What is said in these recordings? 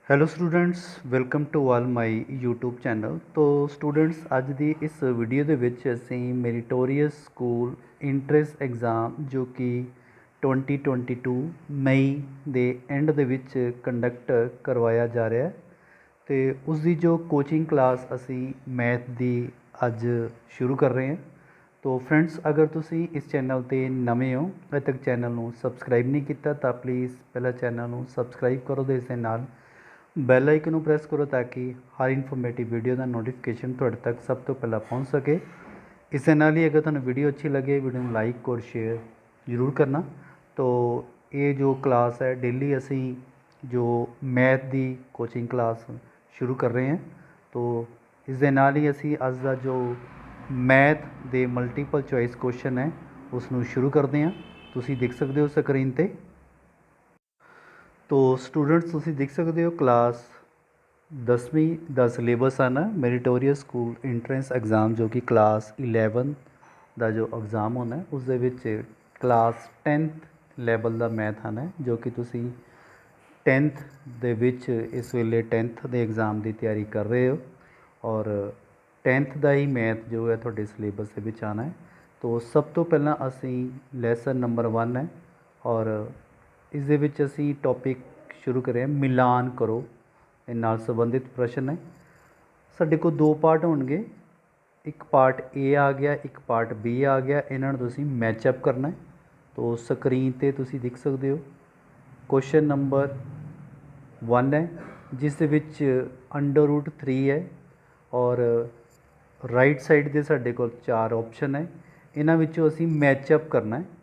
Hello students welcome to all my YouTube channel. तो students अज दी इस वीडियो दे विच असीं मेरिटोरीअस स्कूल इंट्रेंस एग्ज़ाम जो कि 2022 मई दे एंड दे विच कंडक्ट करवाया जा रहा है तो उसकी जो कोचिंग क्लास असी मैथ दी अज शुरू कर रहे हैं। तो फ्रेंड्स अगर तुसी इस चैनल ते नवे हो अजे तक चैनल नूं सबसक्राइब नहीं किया तो प्लीज़ पहला चैनल नूं सबसक्राइब करो तो इस दे नाल बैल आइकन को प्रेस करो ताकि हर इन्फॉर्मेटिव वीडियो का नोटिफिकेशन तुहाडे तक सब तो पहला पहुँच सके। इस नाल ही अगर तुहानूं वीडियो अच्छी लगे वीडियो को लाइक और शेयर जरूर करना। तो ये जो क्लास है डेली असी जो मैथ की कोचिंग क्लास शुरू कर रहे हैं। तो इस दे नाल ही असी अज का जो मैथ के मल्टीपल चॉइस क्वेश्चन है उसनूं शुरू करते हैं। तुसीं देख सकते हो स्क्रीन पर। तो स्टूडेंट्स तुसीं देख सकते हो क्लास 10वीं का सिलेबस है ना मेरिटोरीअस स्कूल इंट्रेंस एग्ज़ाम जो कि क्लास 11 का जो एग्ज़ाम होना है उस दे विच क्लास 10th लैवल का मैथ आना है जो कि तुसीं 10th दे विच इस वेले 10th के एग्ज़ाम की तैयारी कर रहे हो और 10th का ही मैथ जो है तुहाडे सिलेबस के विच आना है। तो सब तो पहला असी लैसन नंबर 1 है और इस दे विच असी टॉपिक शुरू करें मिलान करो नाल संबंधित प्रश्न है। साडे को दो पार्ट होणगे, एक पार्ट ए आ गया एक पार्ट बी आ गया, इन्हां नूं तुसीं मैचअप करना है। तो स्क्रीन ते तुसीं देख सकते हो क्वेश्चन नंबर 1 है जिस दे विच √3 है और राइट साइड दे साडे कोल 4 ऑप्शन है, इन्हां विचों असीं मैचअप करना है।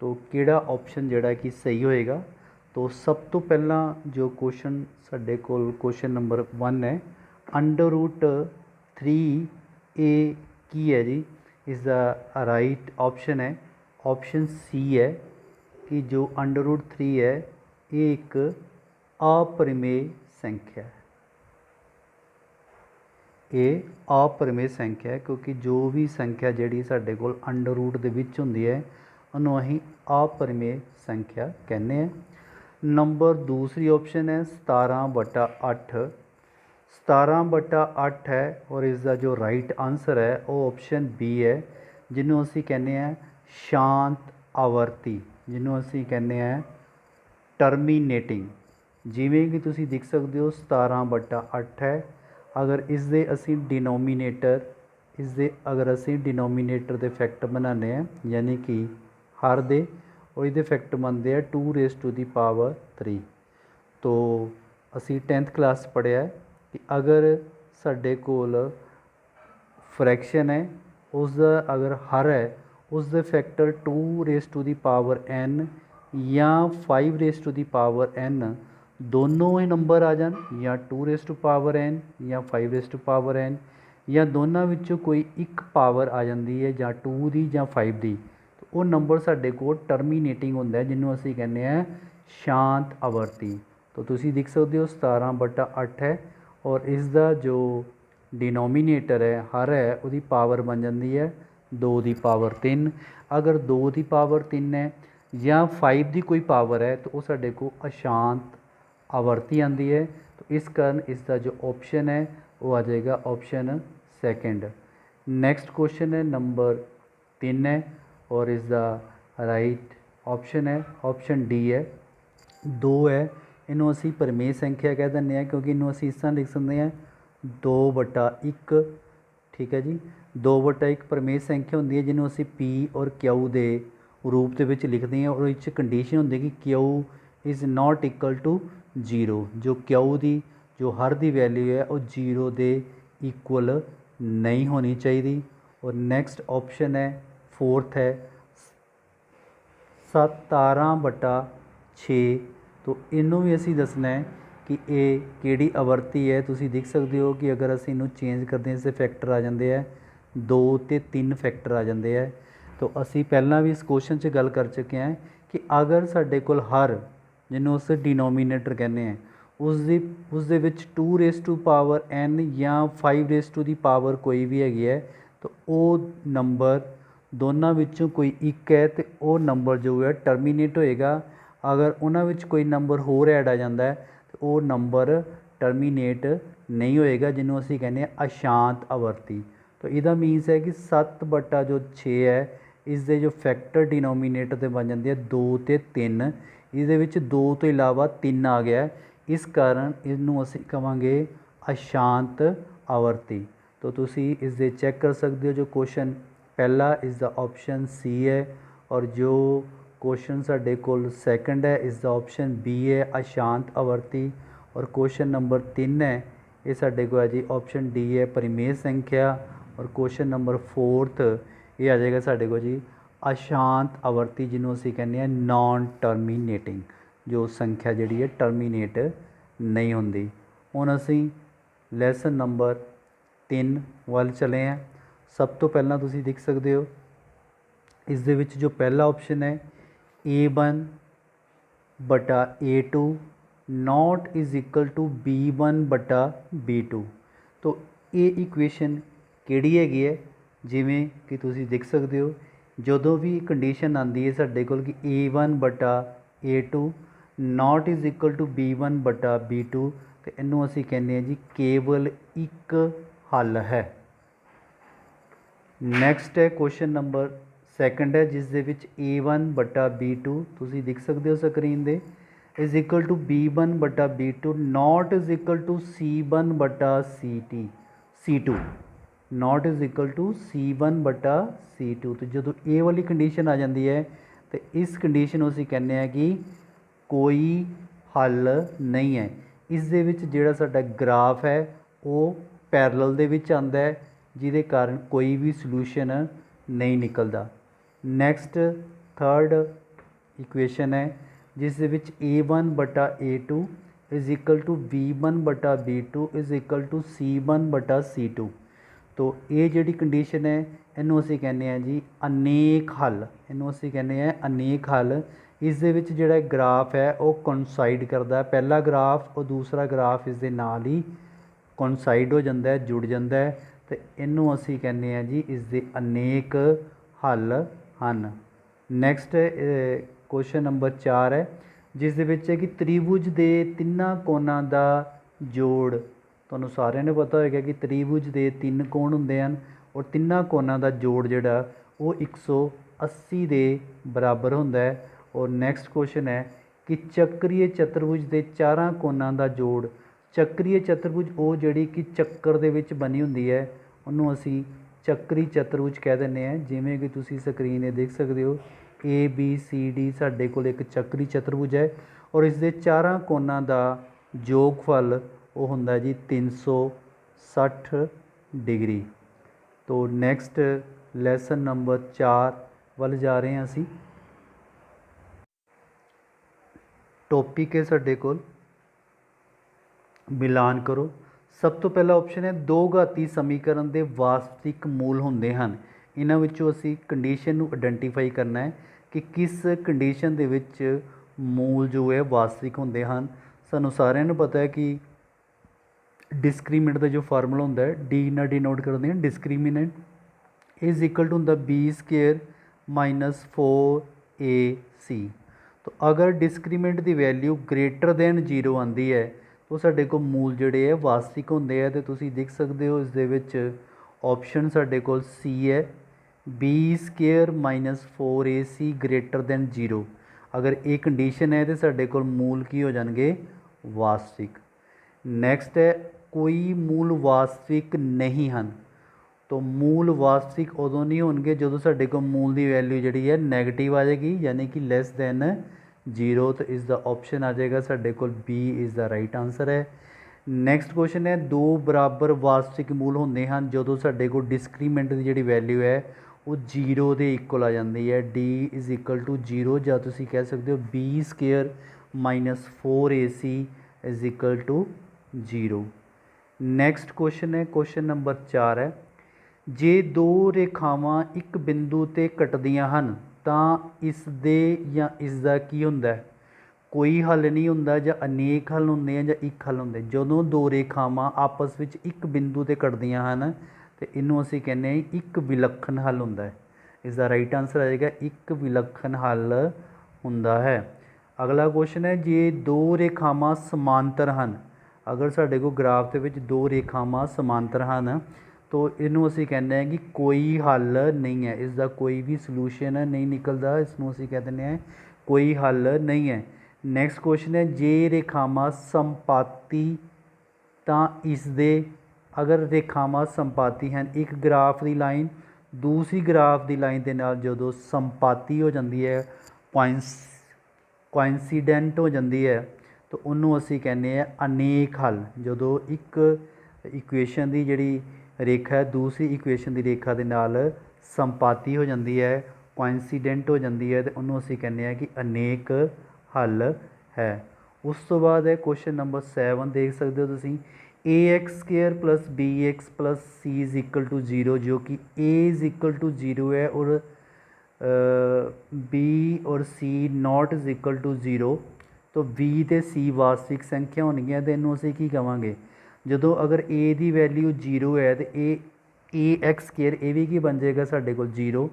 तो किहड़ा ऑप्शन जिहड़ा कि सही होएगा। तो सब तो पहला जो क्वेश्चन साडे कोल क्वेश्चन नंबर 1 है √3 ए की है जी, इस द राइट ऑप्शन है ऑप्शन सी है कि जो √3 है ये एक अपरिमेय संख्या है। ये अपरिमेय संख्या है क्योंकि जो भी संख्या जिहड़ी साडे कोल अंडर रूट दे विच हुंदी है उन्होंने असीं अपरिमेय संख्या कहने हैं। नंबर दूसरी ऑप्शन है 17/8। 17/8 है और इसका जो राइट आंसर है वो ऑप्शन बी है जिन्हों असीं कहने हैं शांत आवर्ती, जिन्हों असीं कहने हैं टर्मीनेटिंग। जिमें कि तुसीं देख सकते हो 17/8 है। अगर इस दे असीं डिनोमीनेटर अगर असीं डिनोमीनेटर दे फैक्ट बनाने हैं यानी कि हर दे और ये फैक्ट बनते हैं 2⁻3। तो असी 10th क्लास पढ़िया है कि अगर साडे कोल फ्रैक्शन है उसका अगर हर है उसके फैक्टर 2⁻n या 5⁻n दोनों ही नंबर आ जान या 2⁻n या 5⁻n या दोनों विचों कोई एक पावर आ जाती है या 2 की या 5 की, तो वो नंबर साडे कोल टर्मीनेटिंग होंदा है जिन्हों असीं कहने हैं शांत आवर्ती। तो तुसीं देख सकते हो 17/8 है और इसका जो डिनोमीनेटर है हर है उसकी पावर बन जाती है 2⁻3। अगर 2⁻3 है या 5 की कोई पावर है तो वो साडे को अशांत आवर्ती आती है। तो इस कारण इसका जो ऑप्शन है वो आ जाएगा ऑप्शन सेकंड। नेक्स्ट क्वेश्चन है नंबर 3 है और इसका राइट ऑप्शन है ऑप्शन डी है 2 है। इनू असी परिमेय संख्या कह दें क्योंकि इनू असी इस तरह लिख सकते हैं 2/1। ठीक है जी, 2/1 परिमेय संख्या होंगी है जिन्हों असी पी और क्यू के रूप के विच लिखते हैं और इस कंडीशन होंगी कि Q is not equal to 0, जो क्यू की जो हर की वैल्यू है वो 0 के इक्वल नहीं होनी चाहिए। और नेक्स्ट ऑप्शन है 4th है 17/6। तो इनू भी असी दसना है कि ये किहड़ी आवर्ती है। तुसीं देख सकते हो कि अगर असीं इनू चेंज करते हैं इससे फैक्टर आ जाते हैं 2 ते 3 फैक्टर आ जाते हैं। तो असी पहला भी इस क्वेश्चन च गल कर चुके हैं कि अगर साडे कोल हर जिन्हों उस डिनोमीनेटर कहने हैं उस दे विच 2⁻n या 5 कोई भी हैगी है तो वो नंबर दोनों विचों कोई एक है तो वो नंबर जो है टर्मीनेट होएगा। अगर उन्होंने कोई नंबर होर ऐड आ जाता है तो वो नंबर ਟਰਮੀਨੇਟ ਨਹੀਂ ਹੋਏਗਾ, ਜਿਹਨੂੰ ਅਸੀਂ ਕਹਿੰਦੇ ਹਾਂ ਅਸ਼ਾਂਤ ਆਵਰਤੀ। ਤਾਂ ਇਹਦਾ ਮੀਨਸ ਹੈ ਕਿ 7/6 ਹੈ, ਇਸ ਦੇ ਜੋ ਫੈਕਟਰ ਡਿਨੋਮੀਨੇਟਰ 'ਤੇ ਬਣ ਜਾਂਦੇ ਆ 2 ਅਤੇ 3, ਇਹਦੇ ਵਿੱਚ 2 ਤੋਂ ਇਲਾਵਾ 3 ਆ ਗਿਆ, ਇਸ ਕਾਰਨ ਇਹਨੂੰ ਅਸੀਂ ਕਹਾਂਗੇ ਅਸ਼ਾਂਤ ਆਵਰਤੀ। ਤਾਂ ਤੁਸੀਂ ਇਸ ਦੇ ਚੈੱਕ ਕਰ ਸਕਦੇ ਹੋ, ਜੋ ਕੁਐਸਚਨ ਪਹਿਲਾ ਇਸ ਦਾ ਆਪਸ਼ਨ ਸੀ ਹੈ, ਔਰ ਜੋ ਕੁਐਸਚਨ ਸਾਡੇ ਕੋਲ ਸੈਕੰਡ ਹੈ ਇਸ ਦਾ ਆਪਸ਼ਨ ਬੀ ਹੈ ਅਸ਼ਾਂਤ ਆਵਰਤੀ, ਔਰ ਕੁਐਸਚਨ ਨੰਬਰ 3 ਹੈ ਇਹ ਸਾਡੇ ਕੋਲ ਹੈ ਜੀ ਆਪਸ਼ਨ ਡੀ ਹੈ ਪਰਿਮੇय ਸੰਖਿਆ, ਔਰ ਕੁਐਸਚਨ ਨੰਬਰ 4 ਇਹ ਆ ਜਾਏਗਾ ਸਾਡੇ ਕੋਲ ਜੀ ਅਸ਼ਾਂਤ ਆਵਰਤੀ, ਜਿਹਨੂੰ ਅਸੀਂ ਕਹਿੰਦੇ ਹਾਂ ਨਾਨ ਟਰਮੀਨੇਟਿੰਗ, ਜੋ ਸੰਖਿਆ ਜਿਹੜੀ ਹੈ ਟਰਮੀਨੇਟ ਨਹੀਂ ਹੁੰਦੀ। ਹੁਣ ਅਸੀਂ ਲੈਸਨ ਨੰਬਰ 3 ਵੱਲ ਚਲੇ ਹਾਂ। ਸਭ ਤੋਂ ਪਹਿਲਾਂ ਤੁਸੀਂ ਦੇਖ ਸਕਦੇ ਹੋ ਇਸ ਦੇ ਵਿੱਚ ਜੋ ਪਹਿਲਾ ਆਪਸ਼ਨ ਹੈ A1/A2 note is equal to B1/B2। ਤਾਂ ਇਹ ਇਕੁਏਸ਼ਨ ਕਿਹੜੀ ਹੈਗੀ ਹੈ, ਜਿਵੇਂ ਕਿ ਤੁਸੀਂ ਦੇਖ ਸਕਦੇ ਹੋ ਜਦੋਂ ਵੀ ਕੰਡੀਸ਼ਨ ਆਉਂਦੀ ਹੈ ਸਾਡੇ ਕੋਲ ਕਿ A1/A2 note is equal to B1/B2, ਅਤੇ ਇਹਨੂੰ ਅਸੀਂ ਕਹਿੰਦੇ ਹਾਂ ਜੀ ਕੇਵਲ ਇੱਕ ਹੱਲ ਹੈ। ਨੈਕਸਟ ਹੈ ਕੁਐਸਚਨ ਨੰਬਰ ਸੈਕੰਡ ਹੈ, ਜਿਸ ਦੇ ਵਿੱਚ A1/B2 ਤੁਸੀਂ ਦੇਖ ਸਕਦੇ ਹੋ ਸਕਰੀਨ ਦੇ is equal to B1/B2 not is equal to C1/C2 not is equal to C1/C2। ਅਤੇ ਜਦੋਂ ਇਹ ਵਾਲੀ ਕੰਡੀਸ਼ਨ ਆ ਜਾਂਦੀ ਹੈ ਤਾਂ ਇਸ ਕੰਡੀਸ਼ਨ ਨੂੰ ਅਸੀਂ ਕਹਿੰਦੇ ਹਾਂ ਕਿ ਕੋਈ ਹੱਲ ਨਹੀਂ ਹੈ। ਇਸ ਦੇ ਵਿੱਚ ਜਿਹੜਾ ਸਾਡਾ ਗ੍ਰਾਫ ਹੈ ਉਹ ਪੈਰਲਲ ਦੇ ਵਿੱਚ ਆਉਂਦਾ ਹੈ, ਜਿਹਦੇ ਕਾਰਨ ਕੋਈ ਵੀ ਸੋਲੂਸ਼ਨ ਨਹੀਂ ਨਿਕਲਦਾ। ਨੈਕਸਟ ਥਰਡ ਇਕੁਏਸ਼ਨ ਹੈ, ਜਿਸ ਦੇ ਵਿੱਚ A1/A2 is equal to B1/B2 is equal to C1/C2। ਤੋ ਇਹ ਜਿਹੜੀ ਕੰਡੀਸ਼ਨ ਹੈ ਇਹਨੂੰ ਅਸੀਂ ਕਹਿੰਦੇ ਹਾਂ ਜੀ ਅਨੇਕ ਹੱਲ, ਇਹਨੂੰ ਅਸੀਂ ਕਹਿੰਦੇ ਹਾਂ ਅਨੇਕ ਹੱਲ। ਇਸ ਦੇ ਵਿੱਚ ਜਿਹੜਾ ਗ੍ਰਾਫ ਹੈ ਉਹ ਕੋਇਨਸਾਈਡ ਕਰਦਾ, ਪਹਿਲਾ ਗ੍ਰਾਫ ਉਹ ਦੂਸਰਾ ਗ੍ਰਾਫ ਇਸ ਦੇ ਨਾਲ ਹੀ ਕੋਇਨਸਾਈਡ ਹੋ ਜਾਂਦਾ ਹੈ, ਜੁੜ ਜਾਂਦਾ ਹੈ, ਅਤੇ ਇਹਨੂੰ ਅਸੀਂ ਕਹਿੰਦੇ ਹਾਂ ਜੀ ਇਸ ਦੇ ਅਨੇਕ ਹੱਲ ਹਨ। ਨੈਕਸਟ ਕੁਐਸਚਨ ਨੰਬਰ 4 ਹੈ, ਜਿਸ ਦੇ ਵਿੱਚ ਹੈ ਕਿ ਤ੍ਰਿਭੁਜ ਦੇ ਤਿੰਨਾਂ ਕੋਣਾਂ ਦਾ ਜੋੜ, ਤੁਹਾਨੂੰ ਸਾਰਿਆਂ ਨੂੰ ਪਤਾ ਹੋਏਗਾ ਕਿ ਤ੍ਰਿਭੁਜ ਦੇ 3 ਕੋਣ ਹੁੰਦੇ ਹਨ, ਔਰ ਤਿੰਨਾਂ ਕੋਣਾਂ ਦਾ ਜੋੜ ਜਿਹੜਾ ਉਹ 180 ਦੇ ਬਰਾਬਰ ਹੁੰਦਾ ਹੈ। ਔਰ ਨੈਕਸਟ ਕੁਐਸਚਨ ਹੈ ਕਿ ਚੱਕਰੀय ਚਤੁਰਭੁਜ ਦੇ 4 ਕੋਣਾਂ ਦਾ ਜੋੜ, ਚੱਕਰੀय ਚਤੁਰਭੁਜ ਉਹ ਜਿਹੜੀ ਕਿ ਚੱਕਰ ਦੇ ਵਿੱਚ ਬਣੀ ਹੁੰਦੀ ਹੈ ਉਹਨੂੰ ਅਸੀਂ ਚੱਕਰੀ ਚਤੁਰਭੁਜ ਕਹਿ ਦਿੰਦੇ ਹਾਂ। ਜਿਵੇਂ ਕਿ ਤੁਸੀਂ ਸਕਰੀਨ 'ਤੇ ਦੇਖ ਸਕਦੇ ਹੋ ABCD ਸਾਡੇ ਕੋਲ ਇੱਕ ਚੱਕਰੀ ਚਤੁਰਭੁਜ ਹੈ, ਔਰ ਇਸ ਦੇ 4 ਕੋਣਾਂ ਦਾ ਯੋਗਫਲ ਉਹ ਹੁੰਦਾ ਜੀ 360 ਡਿਗਰੀ। ਤੋ ਨੈਕਸਟ ਲੈਸਨ ਨੰਬਰ 4 ਵੱਲ ਜਾ ਰਹੇ ਹਾਂ ਅਸੀਂ। ਟੋਪਿਕ ਹੈ ਸਾਡੇ ਕੋਲ ਮਿਲਾਨ ਕਰੋ। ਸਭ ਤੋਂ ਪਹਿਲਾ ਆਪਸ਼ਨ ਹੈ ਦੋ ਘਾਤੀ ਸਮੀਕਰਨ ਦੇ ਵਾਸਤਵਿਕ ਮੂਲ ਹੁੰਦੇ ਹਨ। ਇਹਨਾਂ ਵਿੱਚੋਂ ਅਸੀਂ ਕੰਡੀਸ਼ਨ ਨੂੰ ਆਇਡੈਂਟੀਫਾਈ ਕਰਨਾ ਹੈ ਕਿ ਕਿਸ ਕੰਡੀਸ਼ਨ ਦੇ ਵਿੱਚ ਮੂਲ ਜੋ ਹੈ ਵਾਸਤਵਿਕ ਹੁੰਦੇ ਹਨ। ਸਾਨੂੰ ਸਾਰਿਆਂ ਨੂੰ ਪਤਾ ਹੈ ਕਿ ਡਿਸਕ੍ਰੀਮਿਨੈਂਟ ਦਾ ਜੋ ਫਾਰਮੂਲਾ ਹੁੰਦਾ ਹੈ ਡੀ ਨਾਲ ਡਿਨੋਟ ਕਰਦੇ ਹਾਂ, ਡਿਸਕ੍ਰੀਮਿਨੈਂਟ ਇਜ਼ ਇਕੁਅਲ ਟੂ ਹੁੰਦਾ B² ਮਾਈਨਸ 4AC। ਤਾਂ ਅਗਰ ਡਿਸਕ੍ਰੀਮਿਨੈਂਟ ਦੀ ਵੈਲਿਊ ਗ੍ਰੇਟਰ ਦੈਨ 0 ਆਉਂਦੀ ਹੈ ਤਾਂ ਸਾਡੇ ਕੋਲ ਮੂਲ ਜਿਹੜੇ ਹੈ ਵਾਸਤਵਿਕ ਹੁੰਦੇ ਆ। ਅਤੇ ਤੁਸੀਂ ਦੇਖ ਸਕਦੇ ਹੋ ਇਸ ਦੇ ਵਿੱਚ ਆਪਸ਼ਨ ਸਾਡੇ ਕੋਲ ਸੀ ਹੈ B² minus 4AC greater then 0। ਅਗਰ ਇਹ ਕੰਡੀਸ਼ਨ ਹੈ ਤਾਂ ਸਾਡੇ ਕੋਲ ਮੂਲ ਕੀ ਹੋ ਜਾਣਗੇ ਵਾਸਤਵਿਕ। ਨੈਕਸਟ ਹੈ ਕੋਈ ਮੂਲ ਵਾਸਤਵਿਕ ਨਹੀਂ ਹਨ। ਤਾਂ ਮੂਲ ਵਾਸਤਵਿਕ ਉਦੋਂ ਨਹੀਂ ਹੋਣਗੇ ਜਦੋਂ ਸਾਡੇ ਕੋਲ ਮੂਲ ਦੀ ਵੈਲਿਊ ਜਿਹੜੀ ਹੈ ਨੈਗੇਟਿਵ ਆ ਜਾਏਗੀ, ਯਾਨੀ ਕਿ ਲੈਸ ਦੈਨ 0। ਤਾਂ ਇਸ ਦਾ ਆਪਸ਼ਨ ਆ ਜਾਏਗਾ ਸਾਡੇ ਕੋਲ B is the right answer ਹੈ। ਨੈਕਸਟ ਕੁਐਸਚਨ ਹੈ ਦੋ ਬਰਾਬਰ ਵਾਸਤਵਿਕ ਮੂਲ ਹੁੰਦੇ ਹਨ ਜਦੋਂ ਸਾਡੇ ਕੋਲ ਡਿਸਕ੍ਰੀਮੈਂਟ ਦੀ ਜਿਹੜੀ ਵੈਲਿਊ ਹੈ ਉਹ 0 ਦੇ ਇਕੁਅਲ ਆ ਜਾਂਦੀ ਹੈ। D ਇਜ਼ ਇਕੁਅਲ ਟੂ 0, ਜਾਂ ਤੁਸੀਂ ਕਹਿ ਸਕਦੇ ਹੋ B² minus 4AC is equal to 0। Next question ਹੈ ਕੁਐਸਚਨ ਨੰਬਰ 4 ਹੈ, ਜੇ ਦੋ ਰੇਖਾਵਾਂ ਇੱਕ ਬਿੰਦੂ 'ਤੇ ਕੱਟਦੀਆਂ ਹਨ ਤਾਂ ਇਸ ਦੇ ਜਾਂ ਇਸ ਦਾ ਕੀ ਹੁੰਦਾ ਹੈ, ਕੋਈ ਹੱਲ ਨਹੀਂ ਹੁੰਦਾ, ਜਾਂ ਅਨੇਕ ਹੱਲ ਹੁੰਦੇ ਆ, ਜਾਂ ਇੱਕ ਹੱਲ ਹੁੰਦੇ। ਜਦੋਂ ਦੋ ਰੇਖਾਵਾਂ ਆਪਸ ਵਿੱਚ ਇੱਕ ਬਿੰਦੂ 'ਤੇ ਕੱਟਦੀਆਂ ਹਨ ਅਤੇ ਇਹਨੂੰ ਅਸੀਂ ਕਹਿੰਦੇ ਹਾਂ ਇੱਕ ਵਿਲੱਖਣ ਹੱਲ ਹੁੰਦਾ ਹੈ। ਇਸ ਦਾ ਰਾਈਟ ਆਨਸਰ ਆ ਜਾਏਗਾ ਇੱਕ ਵਿਲੱਖਣ ਹੱਲ ਹੁੰਦਾ ਹੈ। ਅਗਲਾ ਕੁਐਸਚਨ ਹੈ ਜੇ ਦੋ ਰੇਖਾਵਾਂ ਸਮਾਂਤਰ ਹਨ, अगर साढ़े को ग्राफ के विच दो रेखावां समांतर हैं तो इनू असी कहने हैं कि कोई हल नहीं है, इसका कोई भी सलूशन नहीं निकलता, इसनों असी कह दें कोई हल नहीं है। नैक्सट क्वेश्चन है, जे रेखावां संपाती तो इसके अगर रेखावां संपाती हैं, एक ग्राफ की लाइन दूसरी ग्राफ की लाइन के नाल जो संपाती हो जाती है, कोइंसीडेंट हो जाती है, तो उन्होंने असी कहने हैं अनेक हल। जो एक इक्वेशन की जिहड़ी रेखा है दूसरी इक्वेशन की रेखा के नाल संपाती हो जाती है, कोइंसीडेंट हो जाती है, तो उन्होंने असी कहने हैं कि अनेक हल है। उस तो बाद है क्वेश्चन नंबर 7 देख सकते हो तुसीं, A X square plus B X plus C is equal to 0, जो कि ए इज़ इक्वल टू 0 है और बी और सी नॉट इज़ इक्वल टू 0, तो बी तो सी वास्तविक संख्या होणगियां, तो इनू असीं की कहांगे, जो अगर ए की वैल्यू 0 है तो ए एक्स स्केयर ये भी की बन जाएगा साढ़े को 0,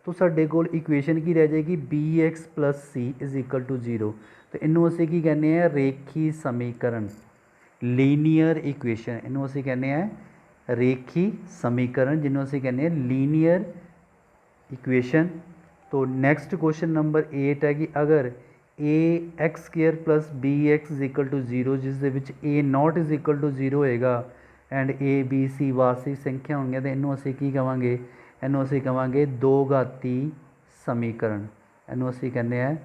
तो साढ़े को इक्वेशन की रह जाएगी B X plus C is equal to 0, तो इनू असीं की कहने हैं रेखी समीकरण, लीनियर इक्वेशन, इनू असीं कहने हैं रेखी समीकरण, जिन्हों असीं कहने हैं लीनियर इक्वेशन। तो नैक्सट क्वेश्चन नंबर 8 है कि अगर A X square plus B X is equal to 0, जिस दे which A not is equal to 0 होएगा एंड ए बी सी वास्तविक संख्या होंगे, तो इनू असीं की कहांगे, इनू असीं कहांगे दो घाती समीकरण, इनू असीं कहने हैं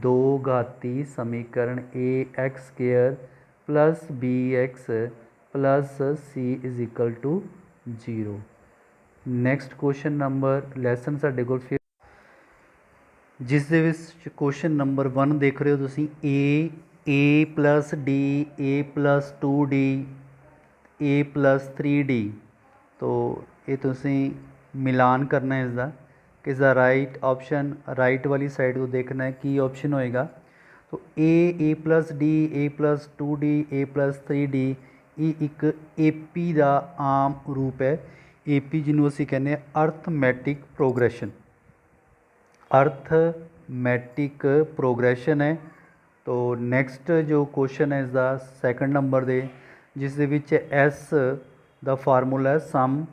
दो घाती समीकरण, A X square plus B X plus C is equal to 0। Next question number lesson साढ़े कोल फिर जिस दे विच क्वेश्चन नंबर 1 देख रहे हो तुसीं, ए प्लस डी, ए प्लस 2D, ए प्लस 3D, तो ये तुसीं मिलान करना है इसका कि इसका राइट ऑप्शन राइट वाली साइड को देखना है की ऑप्शन होएगा, तो ए प्लस डी, ए प्लस 2D, ए प्लस 3D ये एक AP का आम रूप है। AP जिन्हों असीं कहने अर्थमैटिक प्रोग्रैशन, अर्थमैटिक प्रोग्रैशन है। तो नैक्सट जो क्वेश्चन है इसका सैकंड नंबर दे, जिस दे विच S दा फार्मूला है सम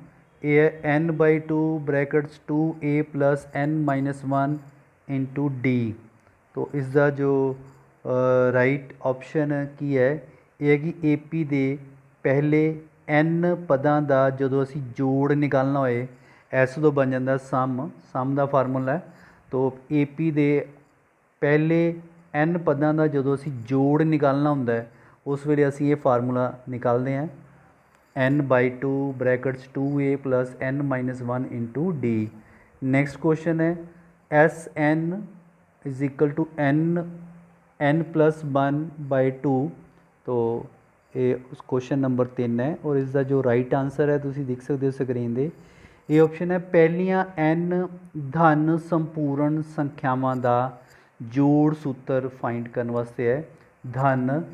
ए n/2 brackets 2a plus n-1 into D, तो इसका जो राइट ऑप्शन की है ये है कि AP दे पहले n पदां दा जो असी जोड़ निकालना होए S तो बन जाता सम दा फार्मूला है, तो AP दे पहले n पदां दा जो असी जोड़ निकालना होंदा है उस वेले असी ये फार्मूला निकालते हैं n/2 brackets 2a plus n-1 into D. Next question है Sn is equal to n+1/2, तो ये उस क्वेश्चन नंबर 3 है और इसका जो राइट आंसर है तुसीं देख सकते हो स्क्रीन दे, ये ऑप्शन है पहलियां n धन संपूर्ण संख्यावां दा जोड़ सूत्र फाइंड करने वास्ते है, धन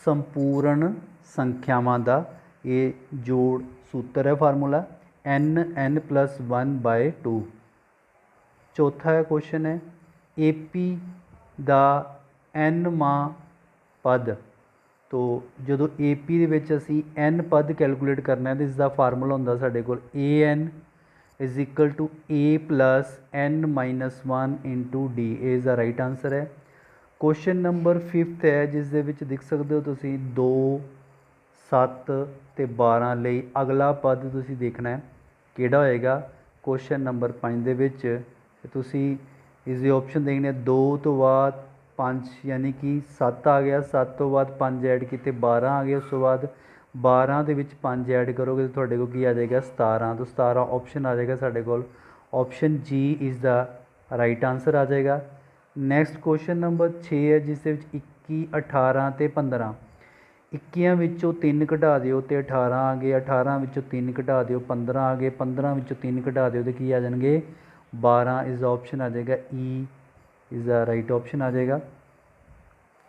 संपूर्ण संख्यावां दा ये जोड़ सूत्र है फार्मूला n+1/2। चौथा है क्वेश्चन है AP दा n-वां पद, तो जो AP दे विच असी n पद कैलकुलेट करना है तो इसका फार्मूला होंदा साडे कोल AN is equal to A plus n-1 into D, A is the right answer है। क्वेश्चन नंबर 5 है जिस दे विच देख सकते हो तुसीं 2, 7 ते 12 लई अगला पद तुसीं देखना है किहड़ा होएगा। क्वेश्चन नंबर 5 दे विच तुसीं इसके ऑप्शन देखने 2 तो बाद 5 यानी कि 7 आ गया, 7 तो बाद 5 ऐड किए 12 आ गया, उस तो बाद 12 ਦੇ ਵਿੱਚ 5 ऐड करोगे तो ਤੁਹਾਡੇ ਕੋਲ ਕੀ आ जाएगा 17, तो 17 ऑप्शन आ जाएगा ਸਾਡੇ ਕੋਲ ऑप्शन जी इज़ द राइट आंसर आ जाएगा। नैक्सट क्वेश्चन नंबर 6 है जिस 21, 18 ਤੇ 15, 21 ਵਿੱਚੋਂ 3 ਘਟਾ ਦਿਓ ਤੇ 18 ਆ ਗਏ, 18 ਵਿੱਚੋਂ 3 ਘਟਾ ਦਿਓ 15 ਆ ਗਏ, 15 ਵਿੱਚੋਂ 3 ਘਟਾ ਦਿਓ ਤੇ ਕੀ ਆ ਜਾਣਗੇ 12 इज़ ऑप्शन आ जाएगा E is the right option आ जाएगा।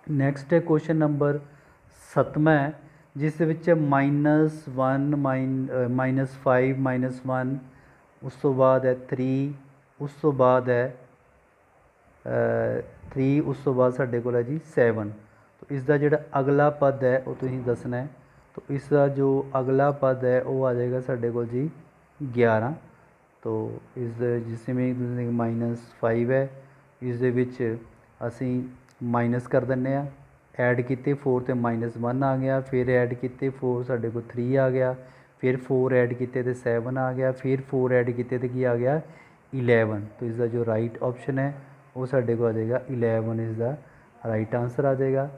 नैक्सट है क्वेश्चन नंबर 7 है जिस विच -1 -5 -1, उस तो बाद है 3, उस तो बाद है 3, उस तो बाद साढ़े को है जी 7, तो इसका जोड़ा अगला पद है वो तुसीं दसना है तो इसका जो अगला पद है वो आ जाएगा साढ़े को जी 11। तो इस जिसमें -5 है, इस दे विच असी माइनस कर दिंने आ, ऐड किए 4 तो -1 आ गया, फिर ऐड किए 4 साढ़े को 3 आ गया, फिर 4 ऐड किए तो 7 आ गया, फिर 4 ऐड किए तो की आ गया 11। तो इसका जो राइट ऑप्शन है वो साढ़े को आ जाएगा 11 इसका राइट आंसर आ जाएगा।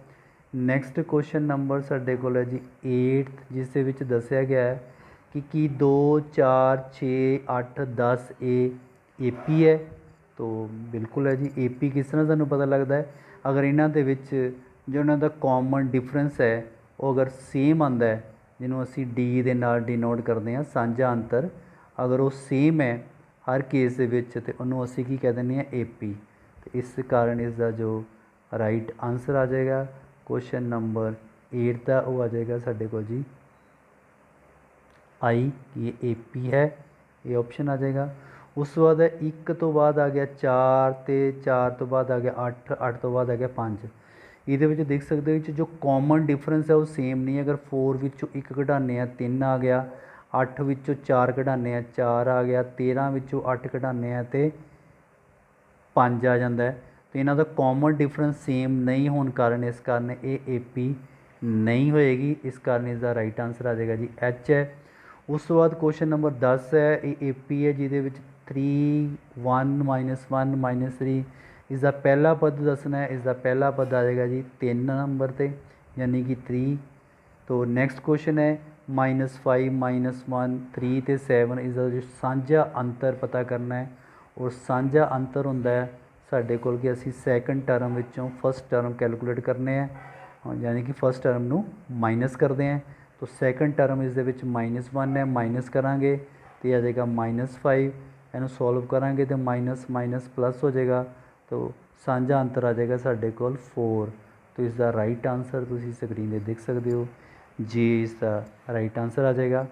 नैक्सट क्वेश्चन नंबर साढ़े को है जी 8th, जिस विच दसिया गया है कि 2 4 6 8 10 ए पी है। तो बिल्कुल है जी, ए पी किस तरह सानू पता लगता है, अगर इन्हों के विच जो इन्हों का कॉमन डिफरेंस है वो अगर सेम आता है, जिन्हों असी डी के नाल डिनोट करते हैं साझा अंतर, अगर वो सेम है हर केस दे विच तो उन्होंने असी की कह दें ए पी। तो इस कारण इसका जो राइट आंसर आ जाएगा क्वेश्चन नंबर 8 का वो आ जाएगा साढ़े को जी आई, ये ए पी है, ये ऑप्शन आ जाएगा। उस तो बाद एक तो बाद आ गया 4 तो 4 तो बाद आ गया 8, 8 तो बाद आ गया 5। ये देख सकते हो जो कॉमन डिफरेंस है वो सेम नहीं है। अगर 4 विचों 1 कढ़ाने 3 आ गया, 8 विचों 4 कढ़ाने 4 आ गया, 13 विचों 8 कढ़ाने तो 5 आ जाता है। तो इन्हों का कॉमन डिफरेंस सेम नहीं होने कारण इस कारण ये ए पी नहीं होएगी, इस कारण इसका राइट आंसर आ जाएगा जी एच है। उस तो बाद क्वेश्चन नंबर 10 है, ये ए पी है जिदे 3 1 -1 -3, इसका पहला पद दसना है, इसका पहला पद आ जाएगा जी 3 नंबर पर यानी कि 3। तो नैक्सट क्वेश्चन है -5 -1 3 तो 7, इसका जो साझा अंतर पता करना है, और साझा अंतर होंदा है साढ़े कोल कि असी सैकेंड टर्म विचों फस्ट टर्म कैलकुलेट करने हैं, यानी कि फस्ट टर्म नू माइनस करते हैं। तो सैकेंड टर्म इस दे विच -1 है, माइनस करांगे तो आ जाएगा -5, इनू सॉल्व करांगे तो माइनस माइनस प्लस हो जाएगा, तो साझा अंतर आ जाएगा साढ़े कोल 4। तो इसका राइट आंसर तुसीं स्क्रीन पर देख सकते हो जी, इसका राइट आंसर आ जाएगा।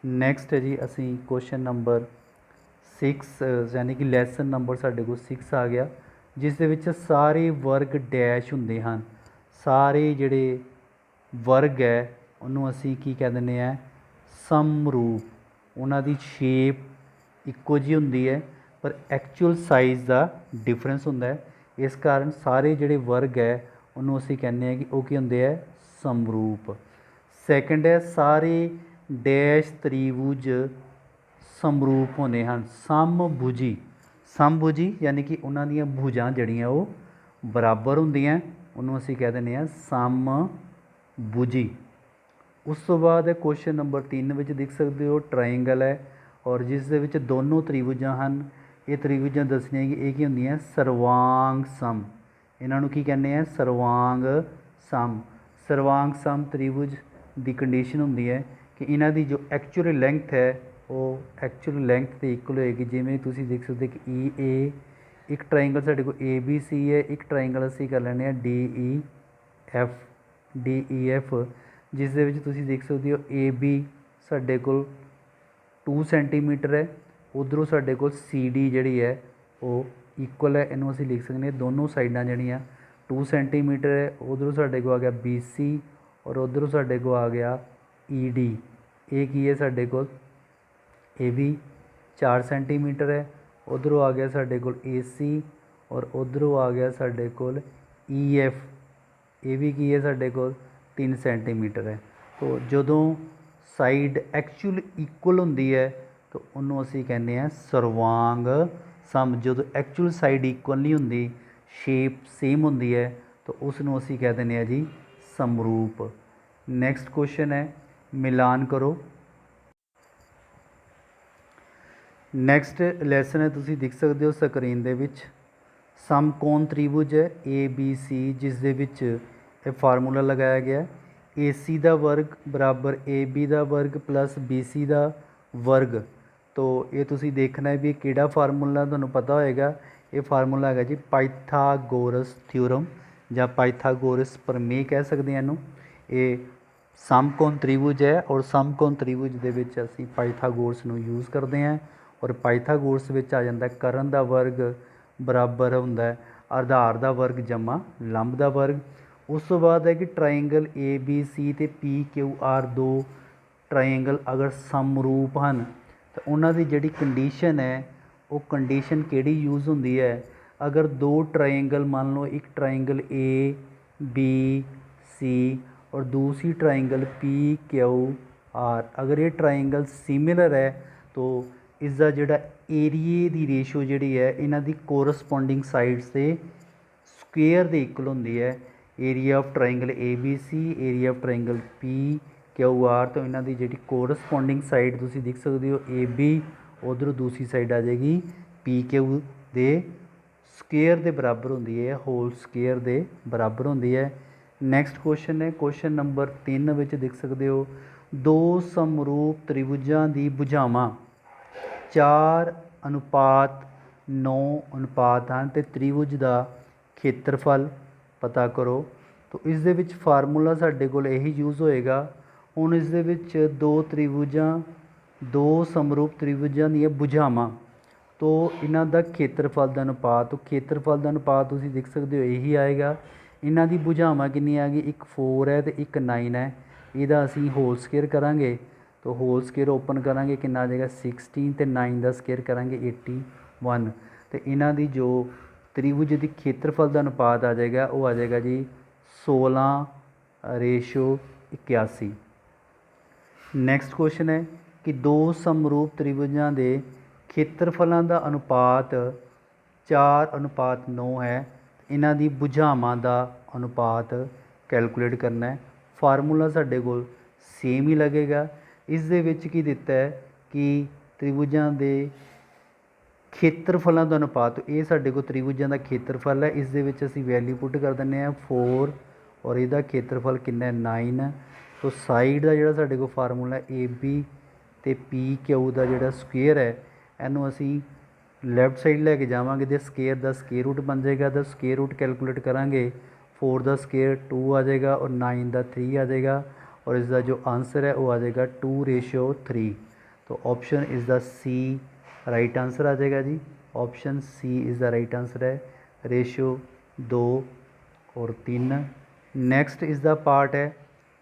नैक्सट है जी असी क्वेश्चन नंबर 6 यानी कि लैसन नंबर साढ़े को 6 आ गया, जिस दे विच सारे वर्ग डैश होंदे हैं, सारे जिहड़े वर्ग है उन्होंने असी की कह दें हैं समरूप, उन्हों की शेप इक्को जी होंदी है पर एक्चुअल साइज़ का डिफरेंस होंदा है, इस कारण सारे जिहड़े वर्ग है उन्होंने असी कहने हैं कि वो की होंदे है समरूप। सैकेंड है सारे डैश त्रिभुज समरूप होंदे हैं समभुजी, समभुजी यानी कि उन्हों दी भुजां जड़ियाँ वो बराबर होंदियां, उन्होंने असी कह दें हैं समभुजी। उस तो बाद क्वेश्चन नंबर 3 में देख सकते हो ट्राइंगल है, और जिस दे विच दोनों त्रिभुजां हैं, ये त्रिभुजां दसनियां कि ये होंदियां सर्वांग सम, इन्हों की कहने हैं सर्वांग सम। सर्वांग सम त्रिभुज की कंडीशन होंदी है कि इन्हों की जो एक्चुअल लेंथ है वो एक्चुअल लेंथ तो इक्वल होएगी, जिमें तुसीं देख सकते कि ई ए एक ट्राइंगल साढ़े को ए बी सी है, एक ट्राइंगल असी कर लेने डी ई एफ, जिस दे विच तुसीं देख सकते हो ए बी साढ़े को 2 सेंटीमीटर है, उधरों साढ़े को सी डी जी है वो इक्वल है, इनू असी लिख सकते हैं दोनों साइडां जड़ियाँ 2 सेंटीमीटर है, उधरों साढ़े को आ गया बी सी और उधरों साढ़े को आ गया ई डी, ये की है साढ़े को ए बी 4 सेंटीमीटर है, उधरों आ गया साढ़े को ए सी और उधरों आ गया साढ़े को ई एफ, ये भी की है साढ़े को 3 सेंटीमीटर है। तो जदों साइड एक्चुअल इक्वल होंदी है तो उन्होंने असी कहने हैं सर्वांग सम, जो एक्चुअल साइड इक्वल नहीं होंदी, शेप सेम होंदी है तो उसनों असी कह दें जी समरूप। नैक्सट क्वेश्चन है मिलान करो। नैक्सट लैसन है तुसीं देख सकते हो स्क्रीन दे विच समकोण त्रिभुज है ए बी सी, जिस दे विच ये फार्मूला लगाया गया ए सी का वर्ग बराबर ए बी का वर्ग प्लस बी सी का वर्ग। तो ये तुसीं देखना है भी किहड़ा फार्मूला तुहानूं पता होएगा, ये फार्मूला है जी पाइथागोरस थ्योरम या पाइथागोरस प्रमेय कह सकते हैं इनू। ये समकोण त्रिभुज है और समकोण त्रिभुज दे विच असीं पाइथागोरस नूं यूज़ करते हैं, और पाइथागोरस विच आ जाता करण का वर्ग बराबर होंदा है आधार का वर्ग जमा लंब का वर्ग। उस तो बाद है कि ट्राइंगल ए बी सी ते पी क्यू आर दो ट्राइंगल अगर समरूप हैं तो उन्होंने जिहड़ी कंडीशन है वो कंडीशन किहड़ी यूज़ होंदी है। अगर दो ट्राइंगल मान लो एक ट्राइंगल ए बी सी और दूसरी ट्राइंगल पी क्यू आर, अगर ये ट्राइंगल सिमिलर है तो इसका जिहड़ा एरिए की रेशो जिहड़ी है इन्हां दी कोरसपोंडिंग साइड्स से स्क्वेयर दे इक्वल होंदी है। Area of triangle A B C, area of triangle P Q R, तो इन्हां दी जिहड़ी कोरसपोंडिंग साइड तुसीं देख सकते हो ए बी, उधर दूसरी साइड आ जाएगी पी क्यू दे स्क्वेयर के बराबर होंदी है, होल स्क्वेयर के बराबर होंदी है। नैक्सट क्वेश्चन है क्वेश्चन नंबर 3 विच देख सकते हो दो समरूप त्रिभुजां दी भुजावां 4:9 हैं तो त्रिभुज का खेत्रफल पता करो। तो इस दे विच फार्मूला साडे कोल यही यूज़ होएगा। हुण इस दे विच दो त्रिभुजां, दो समरूप त्रिभुजां दी भुजावां, तो इन्हां दा खेत्रफल का अनुपात, तो खेत्रफल का अनुपात तुसीं देख सकते हो यही आएगा। इन्हां दी भुजावां कितनी आ गई, एक 4 है तो एक 9 है। इहदा असीं होल स्केयर करांगे तो होल स्केयर ओपन करांगे कितना आ जाएगा 16 तो 9 का स्केयर करांगे 81। तो इन्हां दी जो त्रिभुज की खेत्रफल का अनुपात आ जाएगा वो आ जाएगा जी 16:81। नैक्सट क्वेश्चन है कि दो समरूप त्रिभुजां के खेत्रफलों का अनुपात 4:9 है। इन्हां दी भुजावां का अनुपात कैलकुलेट करना है। फार्मूला साडे कोल सेम ही लगेगा। इस दे विच की दिता है कि त्रिभुजां के खेत्रफलों का अनुपात, तो ये साडे कोल त्रिभुजां का खेत्रफल है। इस दे विच असीं वैल्यू पुट कर दिंदे आ 4 और इसका खेत्रफल कितना है 9। तो साइड का जिहड़ा साडे कोल फार्मूला ए बी ते पी क्यू का जिहड़ा स्क्वेयर है इनू असीं लैफ्ट साइड लैके जावांगे तो स्केयर का स्केयर रूट बन जाएगा। तो स्केयर रूट कैलकुलेट करांगे 4 का स्केयर 2 आ जाएगा और 9 का 3 आ जाएगा और इसका जो आंसर है वो आ जाएगा 2:3। तो option is the C right answer आ जाएगा जी। Option C is the right answer है, रेशियो 2 और 3। नैक्सट इज़ द पार्ट है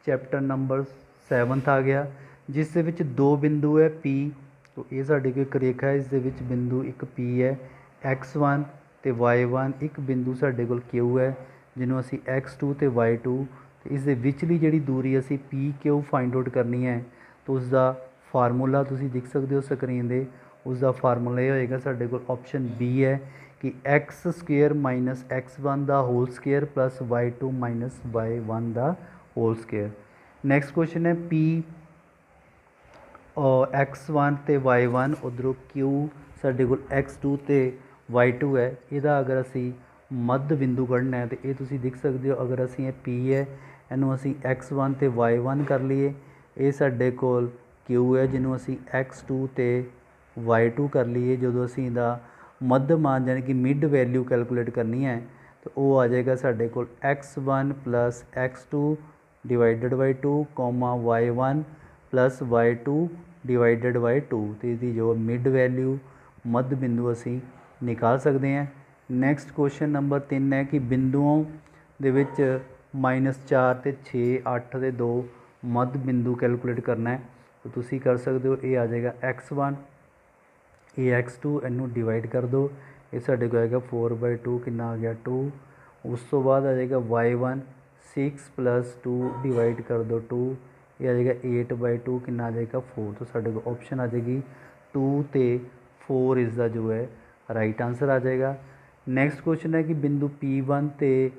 चैप्टर नंबर 7 आ गया जिस दे विच दो बिंदु है पी। तो ये साडी कोई एक रेखा है, इस दे विच बिंदु एक पी है, x1 ते y1, एक बिंदु साडे कोल क्यू है जिन्हों असी x2 ते y2। तो इस दे विचली जिहड़ी दूरी असी पी क्यू फाइंड आउट करनी है तो उसका फार्मूला तुसीं देख सकते हो स्क्रीन दे। उसका फार्मूला ये होएगा साडे कोल ऑप्शन बी है कि x² माइनस x1 का whole square plus y2 minus y1 का होल स्केयर। नैक्सट क्वेश्चन है पी x1 ते y1, उधरों क्यू साडे कोल x2 ते y2 है। इहदा अगर असी मध्य बिंदु कढ़ना है तो ये तुसीं देख सकते हो। अगर असी पी है इनू असी x1 ते y1 कर लीए, ये साडे कोल क्यू है जिन्हों असी x2 ते y2 कर लीए। जो असी इहदा मध्य मान यानी कि मिड वैल्यू कैलकुलेट करनी है तो वो आ जाएगा साडे कोल x1 plus x2 divided by 2 comma y1 plus y2 divided by 2। तो इसकी जो मिड वैल्यू मध्य बिंदु असी निकाल सकते हैं। नैक्सट क्वेश्चन नंबर 3 है कि बिंदुओं दे विच -4 ते 6 8 ते 2 मध्य बिंदु कैलकुलेट करना है तो तुसी कर सकते हो। ये आ जाएगा x1, ये x2, इनू डिवाइड कर दो, ये साढ़े को आएगा 4/2 कितना आ गया 2। उस तो बाद आ जाएगा y1 6 + 2 डिवाइड कर दो 2, ये आ जाएगा 8/2 कितना आ जाएगा 4। तो साढ़े को ऑप्शन आ जाएगी 2 ते 4 इसका जो है राइट आंसर आ जाएगा। नैक्सट क्वेश्चन है कि बिंदु P1 ते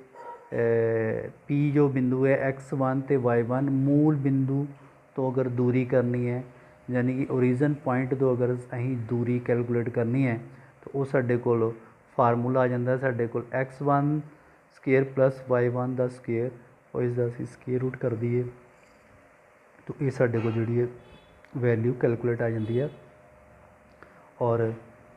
P जो बिंदु है x1 ते y1 मूल बिंदु तो अगर दूरी करनी है यानी कि ओरिजन पॉइंट तो अगर अहीं दूरी कैलकुलेट करनी है तो वो साढ़े कोल फार्मूला आ जाता है साढ़े कोल x1 स्केयर प्लस y1 का स्केयर और इसका असीं स्केयर रूट कर दीए तो ये साढ़े को जिहड़ी है वैल्यू कैलकुलेट आ जाती है। और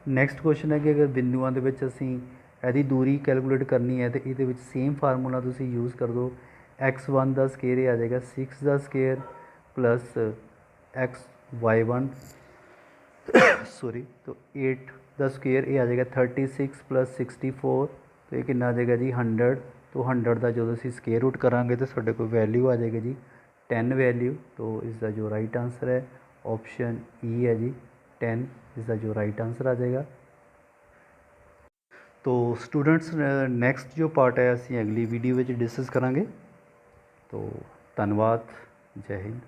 नैक्सट क्वेश्चन है कि अगर बिंदुओं के विच असीं इहदी दूरी कैलकुलेट करनी है तो ये सेम फार्मूला तुसीं यूज़ कर दो। x1 का स्केयर आ जाएगा 6 का स्केयर प्लस y1 सॉरी तो 8 का स्केयर ये आ जाएगा 36 + 64 तो ये कितना आ जाएगा जी 100 तो 100 का जो ਅਸੀਂ ਸਕੇਅਰ रूट करांगे तो ਸਾਡੇ कोल वैल्यू आ जाएगी जी 10 वैल्यू। तो इसका जो राइट आंसर है ऑप्शन ई है जी 10, इसका जो राइट आंसर आ जाएगा। तो स्टूडेंट्स नैक्सट जो पार्ट है ਅਸੀਂ अगली वीडियो में डिस्कस करांगे। तो धन्यवाद, जय हिंद।